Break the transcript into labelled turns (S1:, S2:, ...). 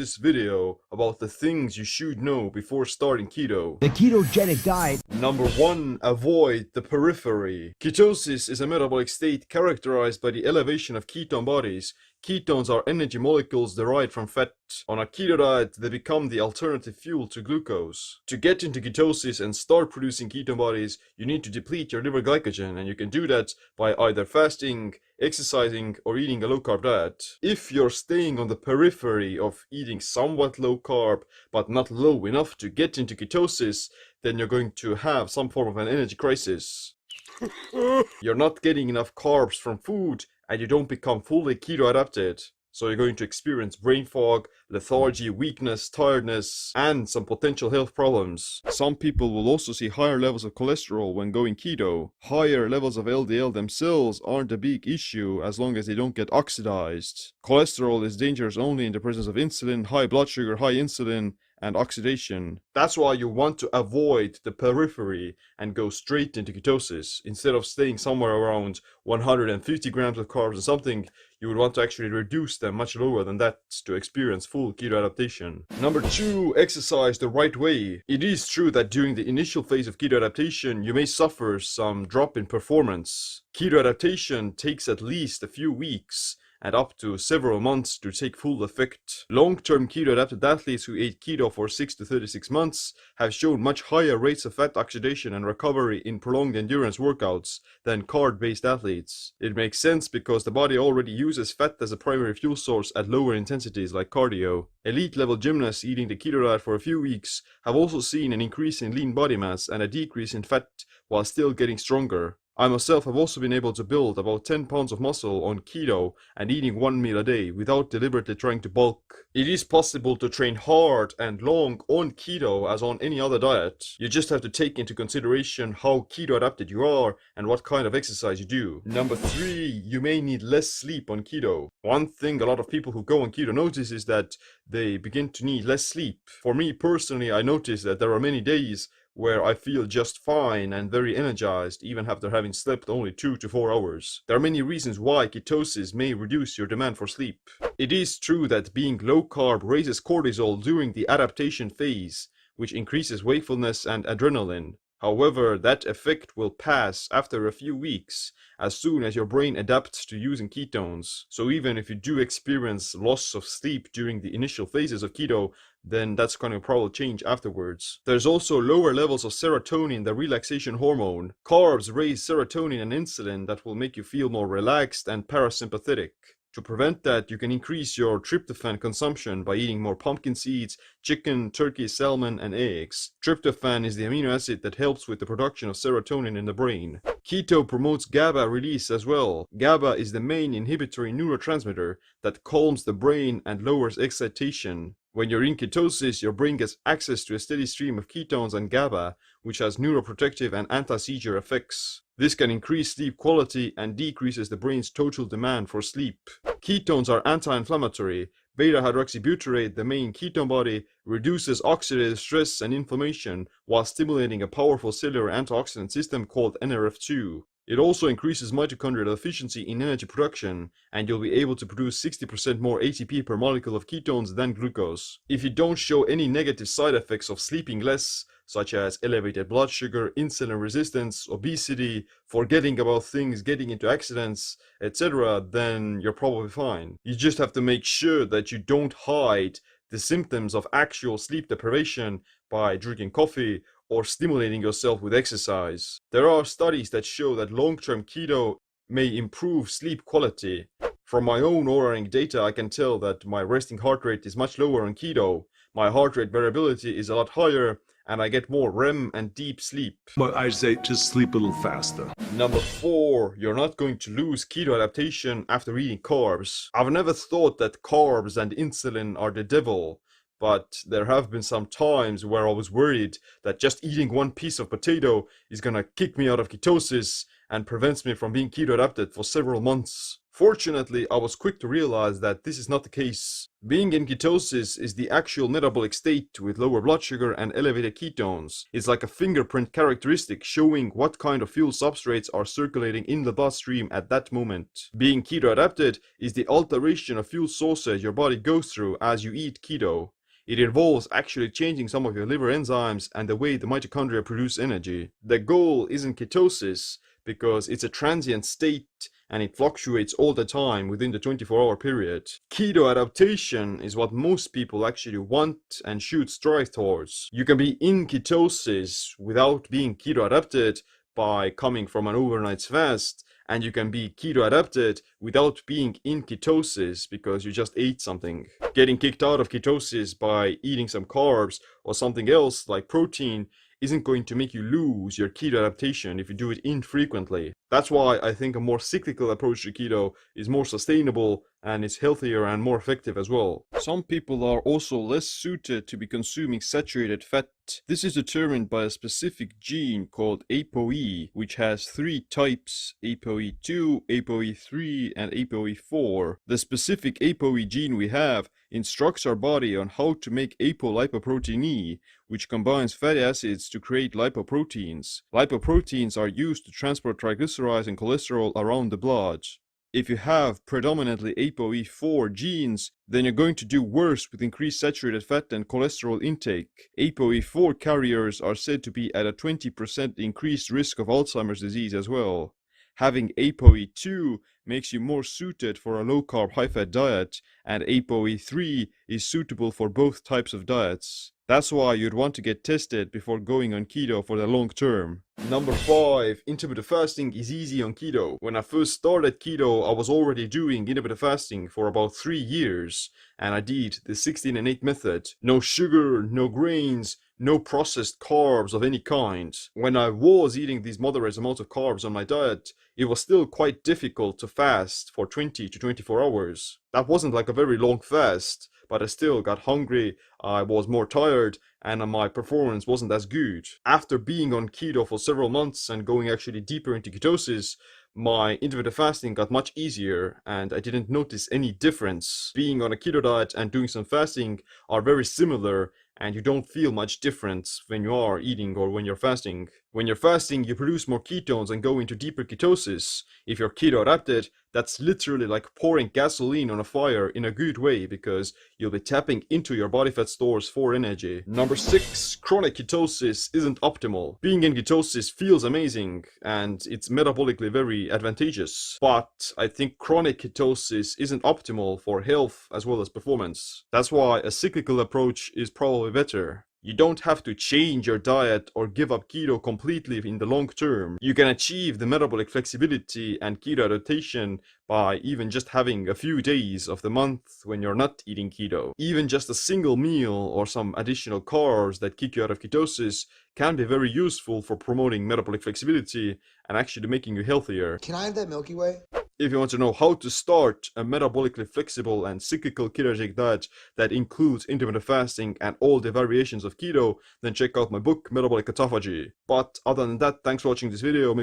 S1: this video about the things you should know before starting keto.
S2: The ketogenic diet.
S1: Number 1. Avoid the periphery. Ketosis is a metabolic state characterized by the elevation of ketone bodies. Ketones are energy molecules derived from fat. On a keto diet, they become the alternative fuel to glucose. To get into ketosis and start producing ketone bodies, you need to deplete your liver glycogen, and you can do that by either fasting, exercising, or eating a low-carb diet. If you're staying on the periphery of eating somewhat low-carb, but not low enough to get into ketosis, then you're going to have some form of an energy crisis. You're not getting enough carbs from food, and you don't become fully keto adapted. So you're going to experience brain fog, lethargy, weakness, tiredness, and some potential health problems. Some people will also see higher levels of cholesterol when going keto. Higher levels of LDL themselves aren't a big issue as long as they don't get oxidized. Cholesterol is dangerous only in the presence of insulin, high blood sugar, high insulin, and oxidation. That's why you want to avoid the periphery and go straight into ketosis. Instead of staying somewhere around 150 grams of carbs or something, you would want to actually reduce them much lower than that to experience full keto adaptation. Number 2, exercise the right way. It is true that during the initial phase of keto adaptation, you may suffer some drop in performance. Keto adaptation takes at least a few weeks and up to several months to take full effect. Long-term keto-adapted athletes who ate keto for 6 to 36 months have shown much higher rates of fat oxidation and recovery in prolonged endurance workouts than carb-based athletes. It makes sense because the body already uses fat as a primary fuel source at lower intensities like cardio. Elite-level gymnasts eating the keto diet for a few weeks have also seen an increase in lean body mass and a decrease in fat while still getting stronger. I myself have also been able to build about 10 pounds of muscle on keto and eating one meal a day without deliberately trying to bulk. It is possible to train hard and long on keto as on any other diet. You just have to take into consideration how keto adapted you are and what kind of exercise you do. Number 3, you may need less sleep on keto. One thing a lot of people who go on keto notice is that they begin to need less sleep. For me personally, I notice that there are many days where I feel just fine and very energized even after having slept only 2 to 4 hours. There are many reasons why ketosis may reduce your demand for sleep. It is true that being low carb raises cortisol during the adaptation phase, which increases wakefulness and adrenaline. However, that effect will pass after a few weeks as soon as your brain adapts to using ketones. So even if you do experience loss of sleep during the initial phases of keto, then that's going to probably change afterwards. There's also lower levels of serotonin, the relaxation hormone. Carbs raise serotonin and insulin that will make you feel more relaxed and parasympathetic. To prevent that, you can increase your tryptophan consumption by eating more pumpkin seeds, chicken, turkey, salmon, and eggs. Tryptophan is the amino acid that helps with the production of serotonin in the brain. Keto promotes GABA release as well. GABA is the main inhibitory neurotransmitter that calms the brain and lowers excitation. When you're in ketosis, your brain gets access to a steady stream of ketones and GABA, which has neuroprotective and anti-seizure effects. This can increase sleep quality and decreases the brain's total demand for sleep. Ketones are anti-inflammatory. Beta-hydroxybutyrate, the main ketone body, reduces oxidative stress and inflammation while stimulating a powerful cellular antioxidant system called NRF2. It also increases mitochondrial efficiency in energy production, and you'll be able to produce 60% more ATP per molecule of ketones than glucose. If you don't show any negative side effects of sleeping less, such as elevated blood sugar, insulin resistance, obesity, forgetting about things, getting into accidents, etc., then you're probably fine. You just have to make sure that you don't hide the symptoms of actual sleep deprivation by drinking coffee or stimulating yourself with exercise. There are studies that show that long-term keto may improve sleep quality. From my own Oura data, I can tell that my resting heart rate is much lower on keto. My heart rate variability is a lot higher, and I get more REM and deep sleep.
S3: But I say just sleep a little faster.
S1: Number 4, you're not going to lose keto adaptation after eating carbs. I've never thought that carbs and insulin are the devil, but there have been some times where I was worried that just eating one piece of potato is gonna kick me out of ketosis and prevents me from being keto adapted for several months. Fortunately, I was quick to realize that this is not the case. Being in ketosis is the actual metabolic state with lower blood sugar and elevated ketones. It's like a fingerprint characteristic showing what kind of fuel substrates are circulating in the bloodstream at that moment. Being keto adapted is the alteration of fuel sources your body goes through as you eat keto. It involves actually changing some of your liver enzymes and the way the mitochondria produce energy. The goal isn't ketosis because it's a transient state and it fluctuates all the time within the 24-hour period. Keto adaptation is what most people actually want and should strive towards. You can be in ketosis without being keto adapted by coming from an overnight fast, and you can be keto adapted without being in ketosis because you just ate something. Getting kicked out of ketosis by eating some carbs or something else like protein isn't going to make you lose your keto adaptation if you do it infrequently. That's why I think a more cyclical approach to keto is more sustainable and it's healthier and more effective as well. Some people are also less suited to be consuming saturated fat. This is determined by a specific gene called ApoE, which has 3 types: ApoE2, ApoE3, and ApoE4. The specific ApoE gene we have instructs our body on how to make apolipoprotein E, which combines fatty acids to create lipoproteins. Lipoproteins are used to transport triglycerides and cholesterol around the blood. If you have predominantly ApoE4 genes, then you're going to do worse with increased saturated fat and cholesterol intake. ApoE4 carriers are said to be at a 20% increased risk of Alzheimer's disease as well. Having ApoE2 makes you more suited for a low-carb, high-fat diet, and ApoE3 is suitable for both types of diets. That's why you'd want to get tested before going on keto for the long term. Number 5. Intermittent fasting is easy on keto. When I first started keto, I was already doing intermittent fasting for about 3 years, and I did the 16 and 8 method. No sugar, no grains, no processed carbs of any kind. When I was eating these moderate amounts of carbs on my diet, it was still quite difficult to fast for 20 to 24 hours. That wasn't like a very long fast, but I still got hungry, I was more tired, and my performance wasn't as good. After being on keto for several months and going actually deeper into ketosis, my intermittent fasting got much easier and I didn't notice any difference. Being on a keto diet and doing some fasting are very similar, and you don't feel much difference when you are eating or when you're fasting. When you're fasting, you produce more ketones and go into deeper ketosis. If you're keto adapted, that's literally like pouring gasoline on a fire in a good way because you'll be tapping into your body fat stores for energy. Number 6, chronic ketosis isn't optimal. Being in ketosis feels amazing and it's metabolically very advantageous, but I think chronic ketosis isn't optimal for health as well as performance. That's why a cyclical approach is probably better. You don't have to change your diet or give up keto completely in the long term. You can achieve the metabolic flexibility and keto adaptation by even just having a few days of the month when you're not eating keto. Even just a single meal or some additional carbs that kick you out of ketosis can be very useful for promoting metabolic flexibility and actually making you healthier.
S2: Can I have that Milky Way?
S1: If you want to know how to start a metabolically flexible and cyclical ketogenic diet that includes intermittent fasting and all the variations of keto, then check out my book, Metabolic Autophagy. But other than that, thanks for watching this video.